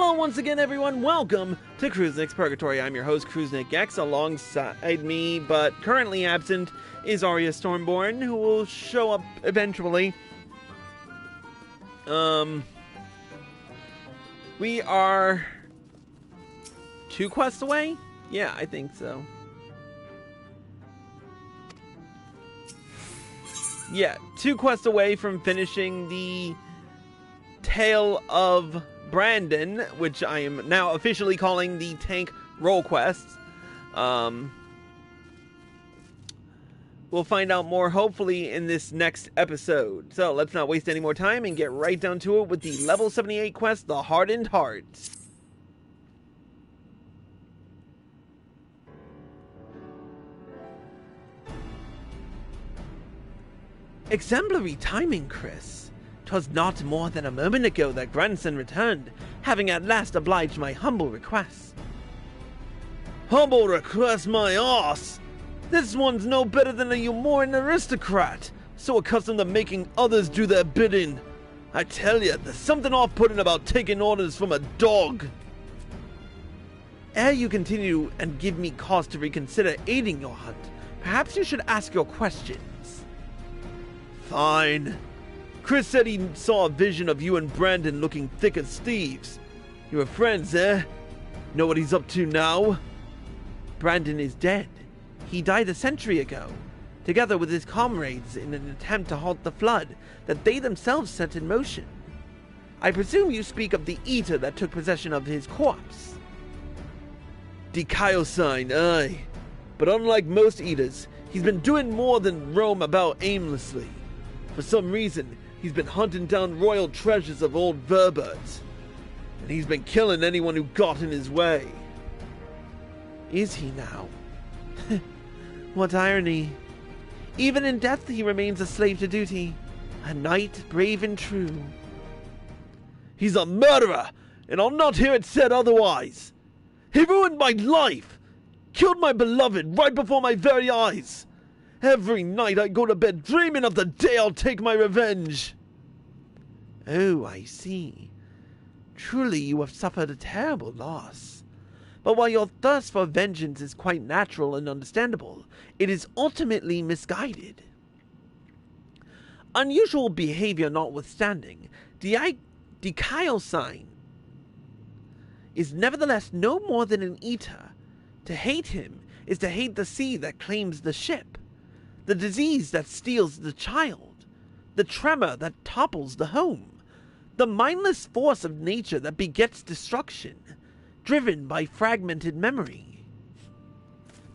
Hello once again, everyone. Welcome to Cruisenix Purgatory. I'm your host, Cruisenix X. Alongside me, but currently absent, is Arya Stormborn, who will show up eventually. We are 2 quests away? Yeah, I think so. Yeah, 2 quests away from finishing the Tale of Brandon, which I am now officially calling the Tank Role Quests. We'll find out more, hopefully, in this next episode. So, let's not waste any more time and get right down to it with the level 78 quest, the Hardened Heart. Exemplary timing, Chris. 'Twas not more than a moment ago that Granson returned, having at last obliged my humble request. Humble request, my ass! This one's no better than a Umoran aristocrat, so accustomed to making others do their bidding. I tell ya, there's something off-putting about taking orders from a dog. Ere you continue and give me cause to reconsider aiding your hunt, perhaps you should ask your questions. Fine. Chris said he saw a vision of you and Brandon looking thick as thieves. You were friends, eh? Know what he's up to now? Brandon is dead. He died a century ago, together with his comrades in an attempt to halt the flood that they themselves set in motion. I presume you speak of the eater that took possession of his corpse. Decaiosign, aye. But unlike most eaters, he's been doing more than roam about aimlessly. For some reason, he's been hunting down royal treasures of old Verbert. And he's been killing anyone who got in his way. Is he now? What irony. Even in death he remains a slave to duty. A knight brave and true. He's a murderer, and I'll not hear it said otherwise. He ruined my life. Killed my beloved right before my very eyes. Every night I go to bed dreaming of the day I'll take my revenge. Oh, I see. Truly you have suffered a terrible loss. But while your thirst for vengeance is quite natural and understandable, it is ultimately misguided. Unusual behavior notwithstanding, Decaiosign is nevertheless no more than an eater. To hate him is to hate the sea that claims the ship, the disease that steals the child, the tremor that topples the home, the mindless force of nature that begets destruction, driven by fragmented memory.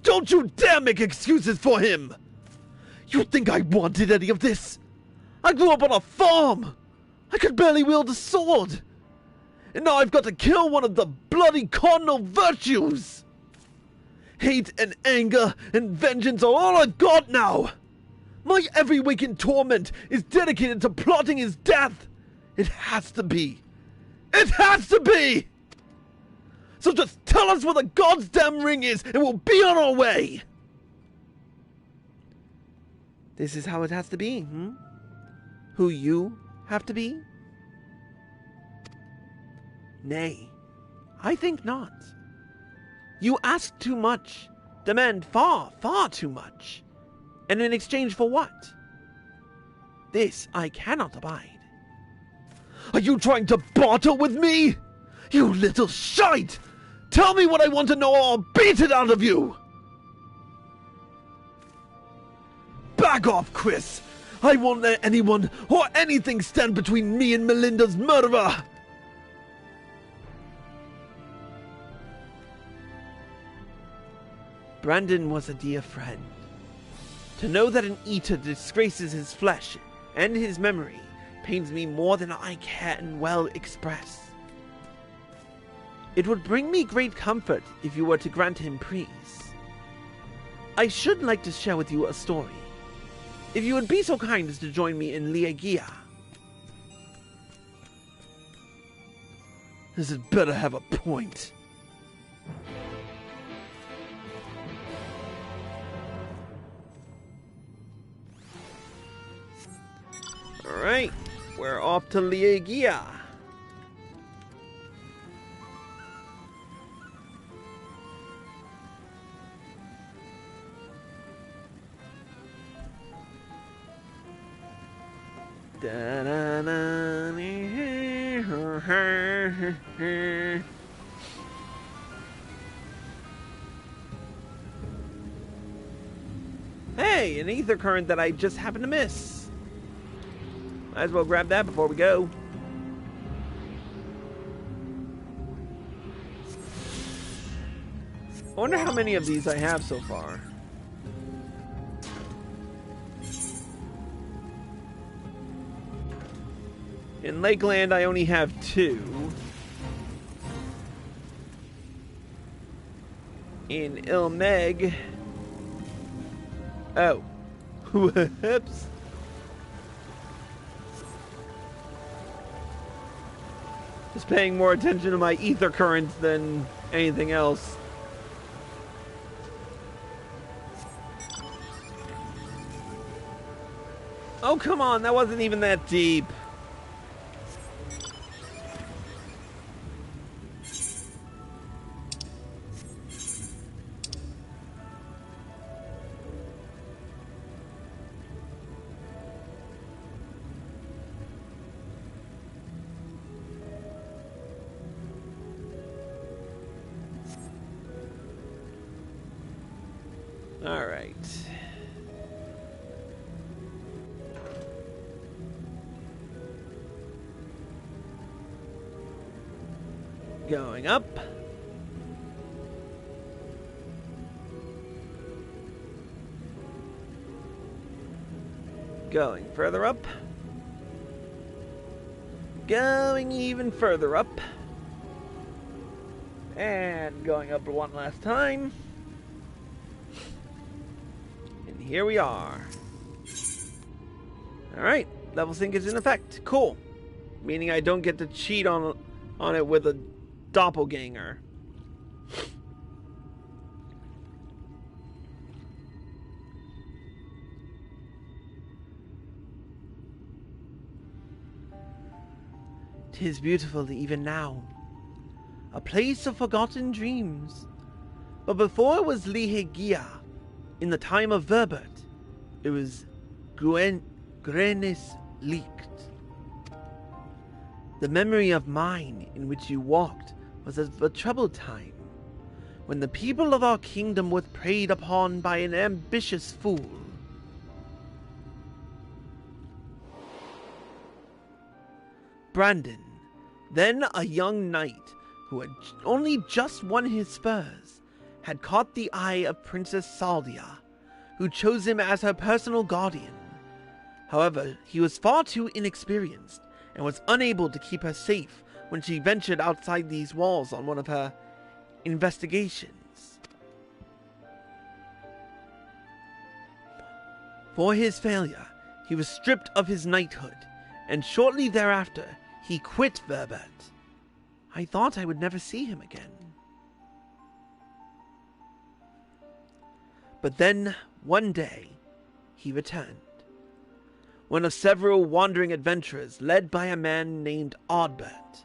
Don't you dare make excuses for him! You think I wanted any of this? I grew up on a farm! I could barely wield a sword! And now I've got to kill one of the bloody cardinal virtues! Hate and anger and vengeance are all I've got now! My every waking torment is dedicated to plotting his death! It has to be! It has to be! So just tell us where the goddamn ring is and we'll be on our way! This is how it has to be, Who you have to be? Nay, I think not. You ask too much, demand far, far too much. And in exchange for what? This I cannot abide. Are you trying to barter with me? You little shite! Tell me what I want to know or I'll beat it out of you! Back off, Chris! I won't let anyone or anything stand between me and Melinda's murderer! Brandon was a dear friend. To know that an eater disgraces his flesh and his memory pains me more than I can well express. It would bring me great comfort if you were to grant him praise. I should like to share with you a story. If you would be so kind as to join me in Liegia. This had better have a point. Alright, we're off to Liegia. Hey, an ether current that I just happened to miss. Might as well grab that before we go. I wonder how many of these I have so far. In Lakeland, I only have 2. In Ilmeg... Oh. Whoops. Just paying more attention to my ether currents than anything else. Oh, come on, that wasn't even that deep. All right. Going up. Going further up. Going even further up. And going up one last time. And here we are. Alright, level sync is in effect. Cool. Meaning I don't get to cheat on it with a doppelganger. "'Tis beautiful even now, a place of forgotten dreams. But before it was Lihegia, in the time of Verbert, it was Grenis leaked. The memory of mine in which you walked was of a troubled time, when the people of our kingdom were preyed upon by an ambitious fool. Brandon, then a young knight who had only just won his spurs, had caught the eye of Princess Saldia, who chose him as her personal guardian. However, he was far too inexperienced and was unable to keep her safe when she ventured outside these walls on one of her investigations. For his failure, he was stripped of his knighthood, and shortly thereafter, he quit Verbert. I thought I would never see him again. But then, one day, he returned. One of several wandering adventurers led by a man named Oddbert,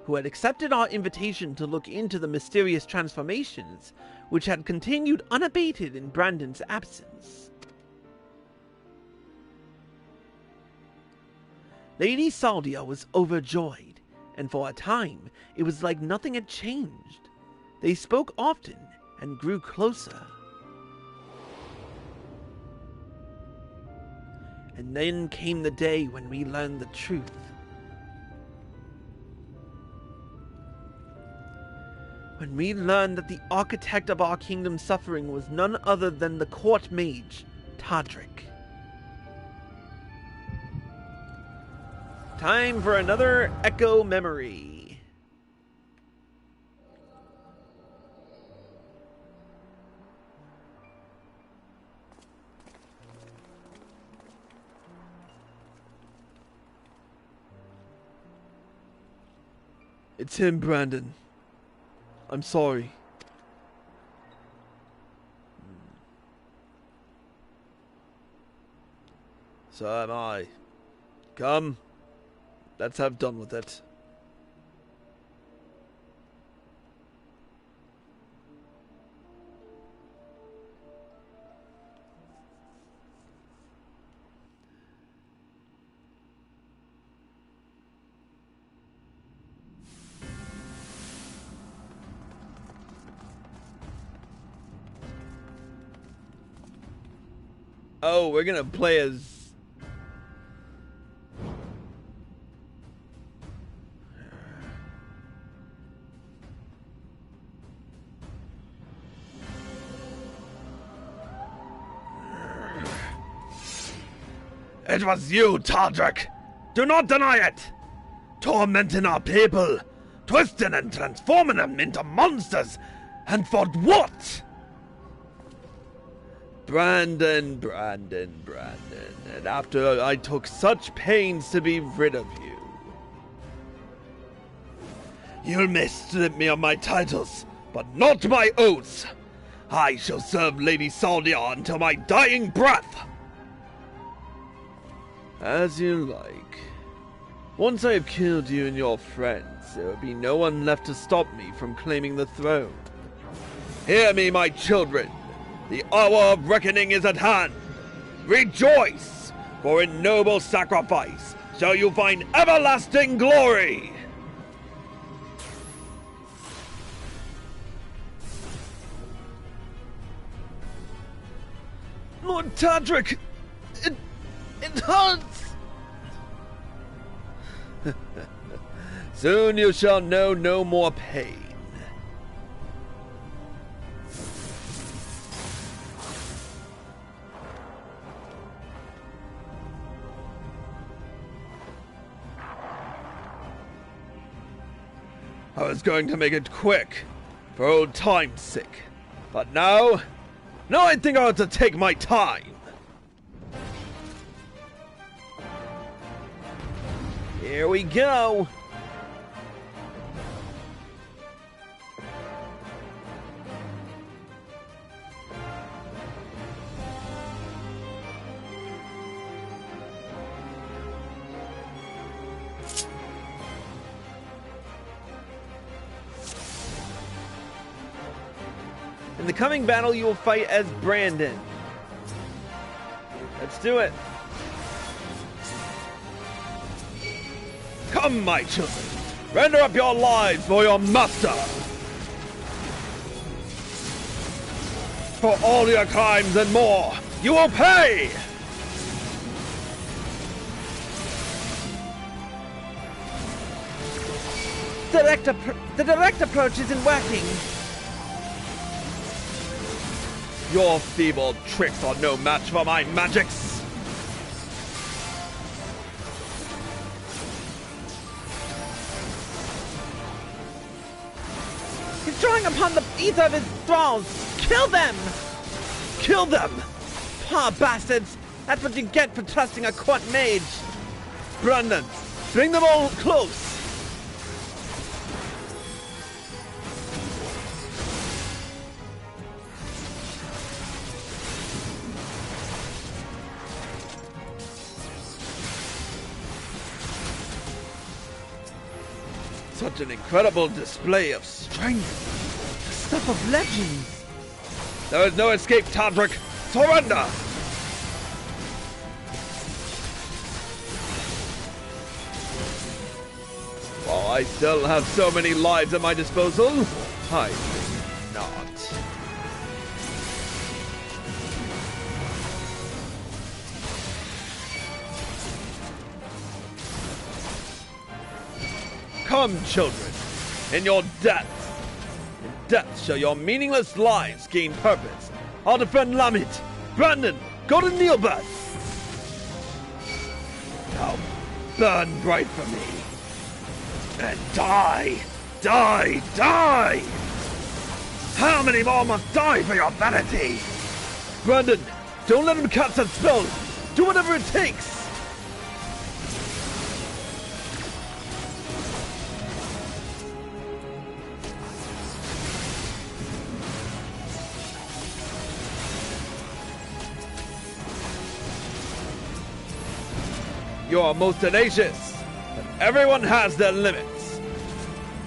who had accepted our invitation to look into the mysterious transformations which had continued unabated in Brandon's absence. Lady Saldia was overjoyed, and for a time it was like nothing had changed. They spoke often and grew closer. And then came the day when we learned the truth. When we learned that the architect of our kingdom's suffering was none other than the court mage, Tadric. Time for another echo memory. It's him, Brandon. I'm sorry. So am I. Come. Let's have done with it. Oh, we're gonna play as... It was you, Tardrick! Do not deny it! Tormenting our people, twisting and transforming them into monsters, and for what? Brandon, and after I took such pains to be rid of you. You may strip me of my titles, but not my oaths. I shall serve Lady Saldia until my dying breath. As you like. Once I have killed you and your friends, there will be no one left to stop me from claiming the throne. Hear me, my children. The hour of reckoning is at hand. Rejoice, for in noble sacrifice shall you find everlasting glory. Lord Tadric, it hurts! Soon you shall know no more pain. I was going to make it quick, for old time's sake. But now I think I ought to take my time. Here we go. In the coming battle, you will fight as Brandon. Let's do it. Come, my children. Render up your lives for your master. For all your crimes and more, you will pay. The direct approach isn't working. Your feeble tricks are no match for my magics. He's drawing upon the ether of his thralls. Kill them! Kill them! Ah, bastards! That's what you get for trusting a court mage. Brandon, bring them all close. Such an incredible display of strength. The stuff of legends. There is no escape, Tadric. Surrender! While I still have so many lives at my disposal, I think not. Come, children, in your death. In death shall your meaningless lives gain purpose. I'll defend Lamit, Brandon, go to Neilbert. Now burn bright for me. And die! Die! Die! How many more must die for your vanity? Brandon, don't let him cast that spell. Do whatever it takes. You are most tenacious, but everyone has their limits.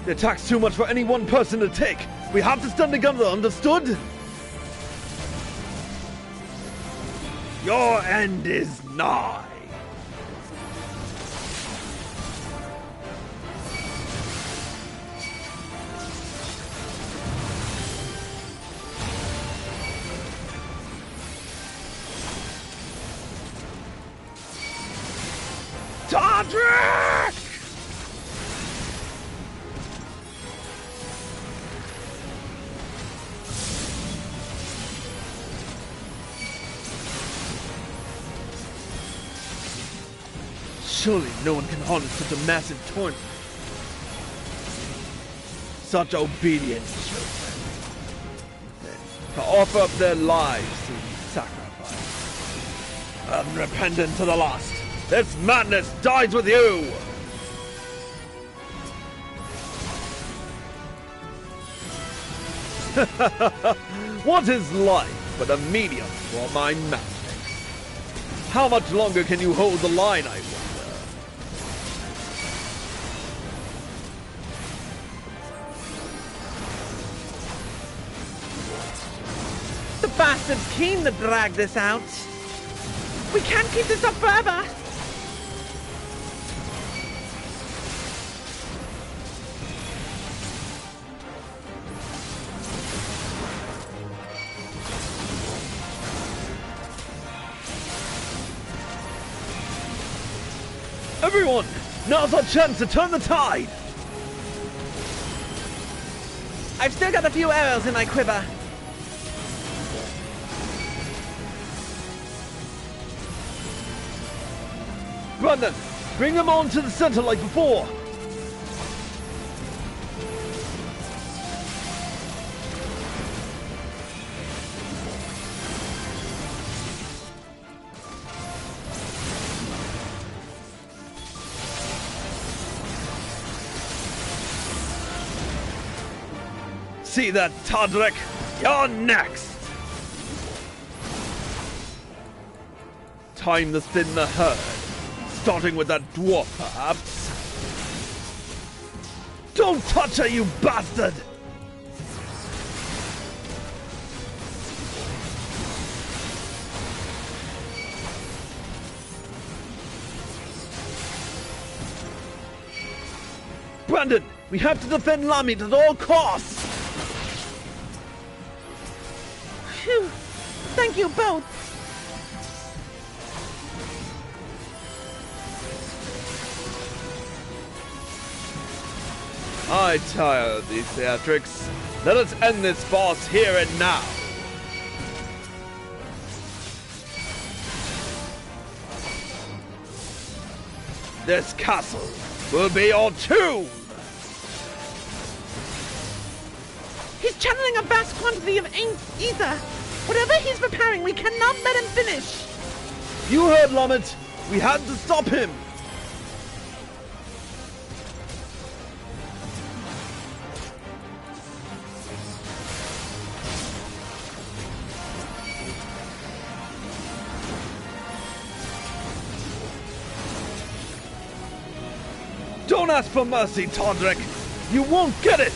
The attack's too much for any one person to take. We have to stand together, understood? Your end is nigh. Todrick! Surely no one can harness such a massive torrent. Such obedient children. To offer up their lives in sacrifice. Unrepentant to the last. This madness dies with you! What is life but a medium for my magic? How much longer can you hold the line, I wonder? The bastard's keen to drag this out. We can't keep this up forever. Everyone, now's our chance to turn the tide! I've still got a few arrows in my quiver. Brandon, bring them on to the center like before! See that, Todrick? You're next! Time to thin the herd. Starting with that dwarf, perhaps? Don't touch her, you bastard! Brandon, we have to defend Lamit at all costs! Phew. Thank you both. I tire of these theatrics. Let us end this farce here and now. This castle will be your tomb. He's channeling a vast quantity of ether. Whatever he's preparing, we cannot let him finish. You heard, Lamit. We had to stop him. Don't ask for mercy, Todrick. You won't get it.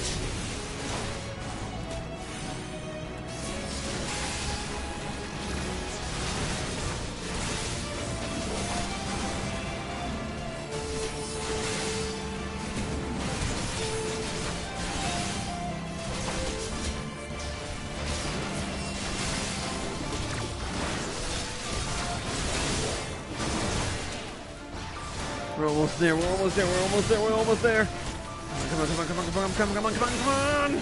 We're almost there, we're almost there, we're almost there, we're almost there. Come on, come on, come on, come on, come on, come on, come on, come on!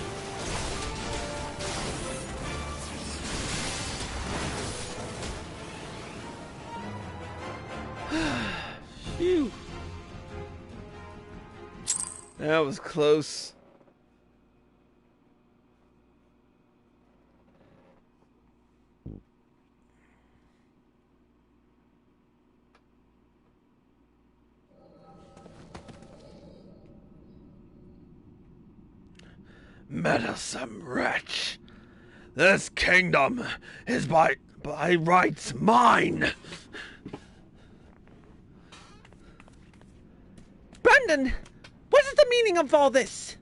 Phew. That was close. Meddlesome wretch! This kingdom is by rights mine! Brandon, what is the meaning of all this?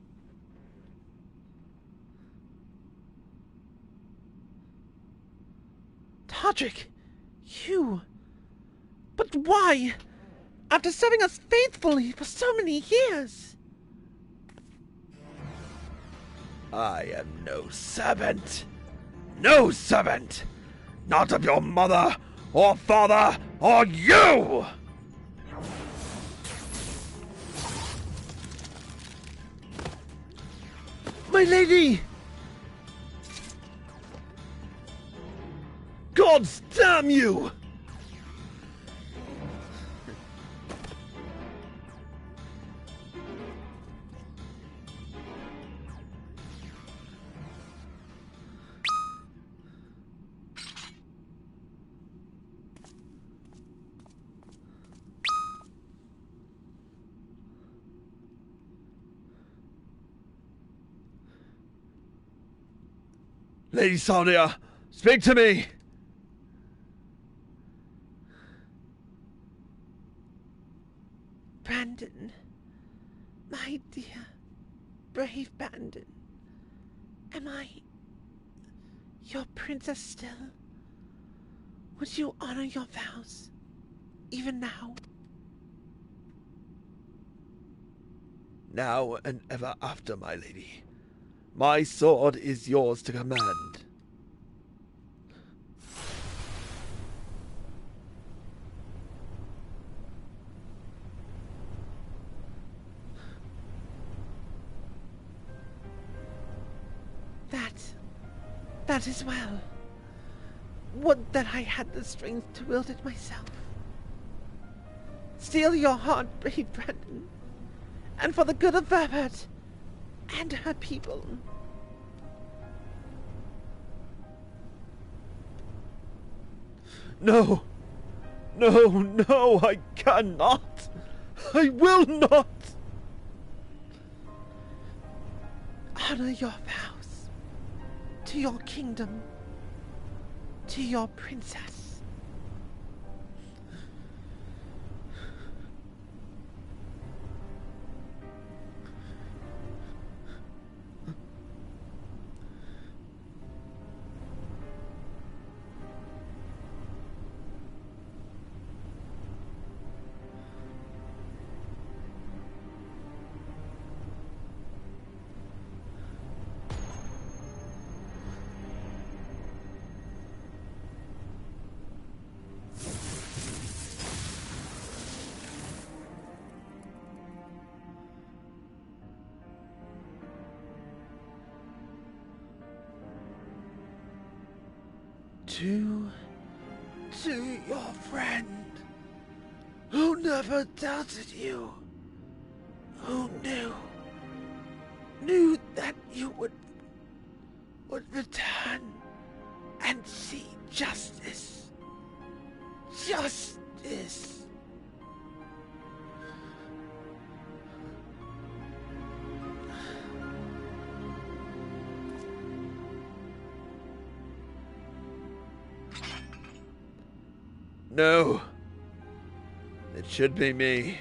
Todrick, you... But why? After serving us faithfully for so many years... I am no servant. No servant! Not of your mother, or father, or you! My lady! Gods damn you! Lady Saldia, speak to me! Brandon, my dear, brave Brandon, am I your princess still? Would you honor your vows, even now? Now and ever after, my lady. My sword is yours to command. That is well. Would that I had the strength to wield it myself. Steel your heart, brave Brandon, and for the good of Verbert and her people. No! No, no, I cannot! I will not! Honor your vows to your kingdom, to your princess. To your friend, who never doubted you, who knew that you would return and see justice. Justice. No. It should be me.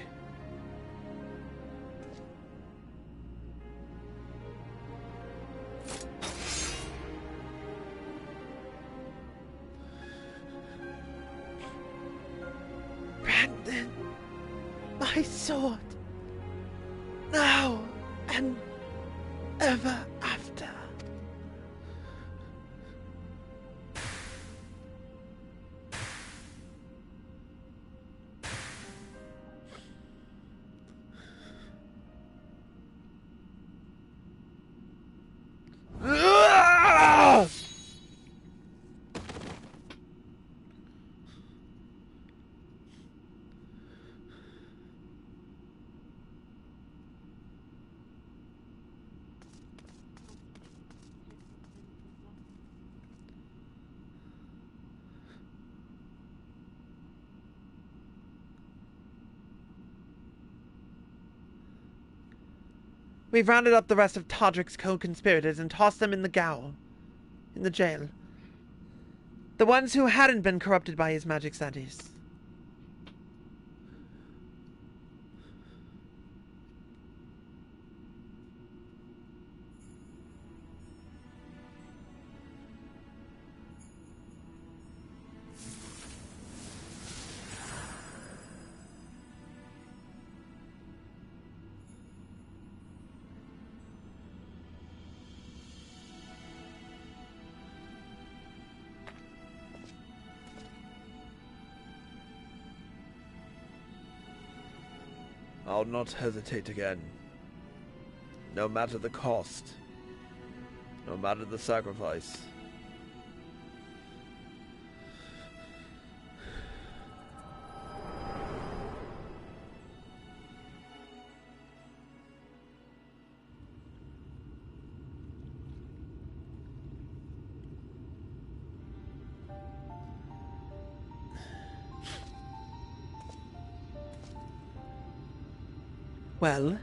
Brandon, my sword, now and ever after. We've rounded up the rest of Todrick's co-conspirators and tossed them in the gaol. In the jail. The ones who hadn't been corrupted by his magic, that is. I'll not hesitate again. No matter the cost. No matter the sacrifice. Well,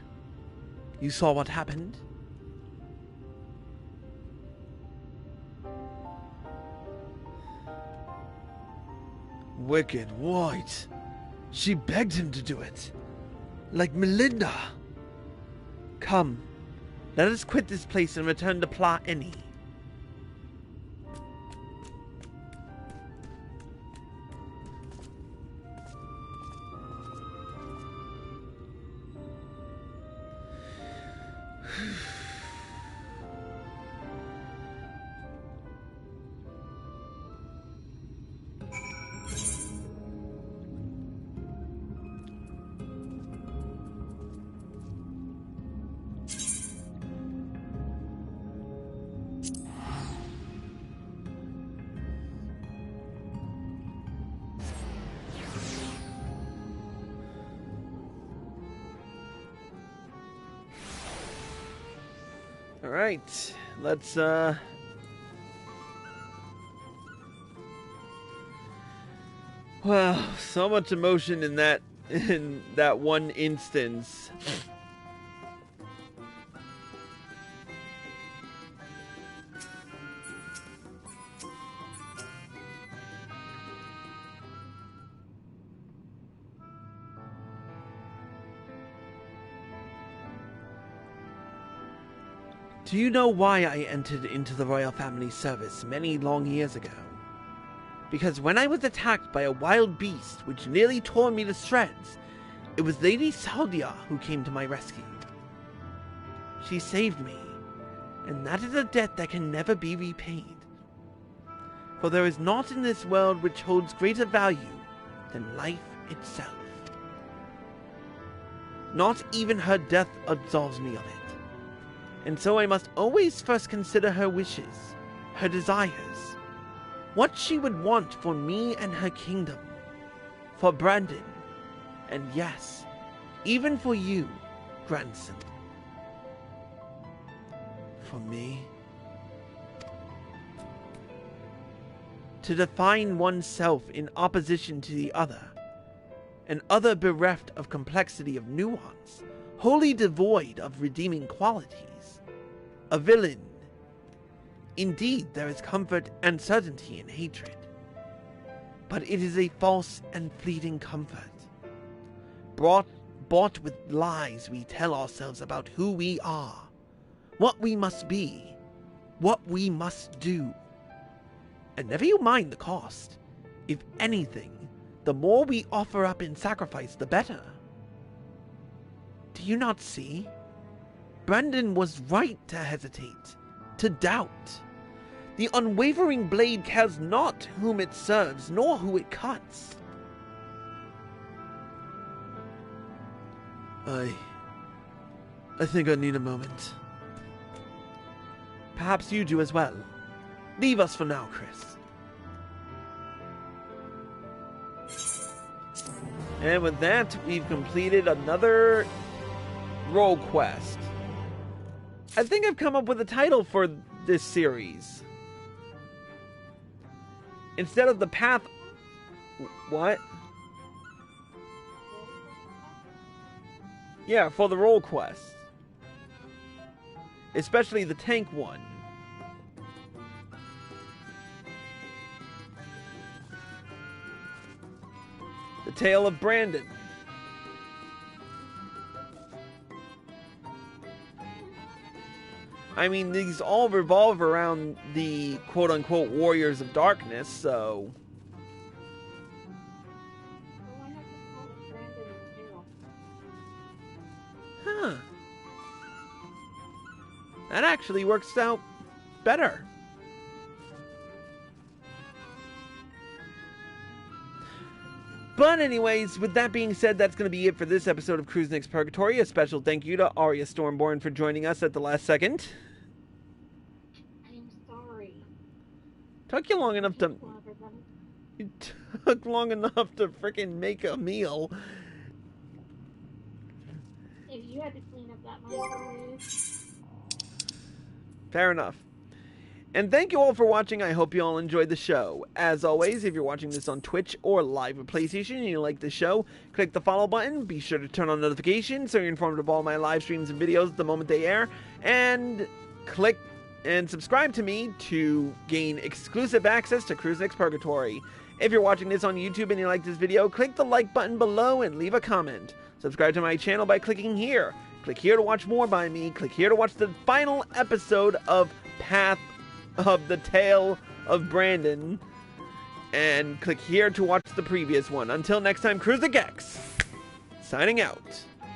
you saw what happened? Wicked White. She begged him to do it. Like Melinda. Come, let us quit this place and return to Pla Any. Alright, let's, Well, so much emotion in that one instance. Do you know why I entered into the royal family service many long years ago? Because when I was attacked by a wild beast which nearly tore me to shreds, it was Lady Saldia who came to my rescue. She saved me, and that is a debt that can never be repaid. For there is naught in this world which holds greater value than life itself. Not even her death absolves me of it. And so I must always first consider her wishes, her desires, what she would want for me and her kingdom, for Brandon, and yes, even for you, Granson. For me? To define oneself in opposition to the other, an other bereft of complexity of nuance, wholly devoid of redeeming qualities. A villain. Indeed, there is comfort and certainty in hatred. But it is a false and fleeting comfort. Bought with lies we tell ourselves about who we are, what we must be, what we must do. And never you mind the cost. If anything, the more we offer up in sacrifice, the better. Do you not see? Brandon was right to hesitate, to doubt. The unwavering blade cares not whom it serves, nor who it cuts. I think I need a moment. Perhaps you do as well. Leave us for now, Chris. And with that, we've completed another role quest. I think I've come up with a title for this series. Instead of the path... What? Yeah, for the role quest. Especially the tank one. The Tale of Brandon. I mean, these all revolve around the quote-unquote Warriors of Darkness, so... Huh. That actually works out better. But anyways, with that being said, that's going to be it for this episode of Cruise Next Purgatory. A special thank you to Arya Stormborn for joining us at the last second. Took you long enough to... It took long enough to frickin' make a meal. If you had to clean up that microwave. Fair enough. And thank you all for watching. I hope you all enjoyed the show. As always, if you're watching this on Twitch or live at PlayStation and you like the show, click the follow button. Be sure to turn on notifications so you're informed of all my live streams and videos the moment they air. And click and subscribe to me to gain exclusive access to Cruise Next Purgatory. If you're watching this on YouTube and you like this video, click the like button below and leave a comment. Subscribe to my channel by clicking here. Click here to watch more by me. Click here to watch the final episode of Path of the Tale of Brandon. And click here to watch the previous one. Until next time, Cruise the Gex, signing out.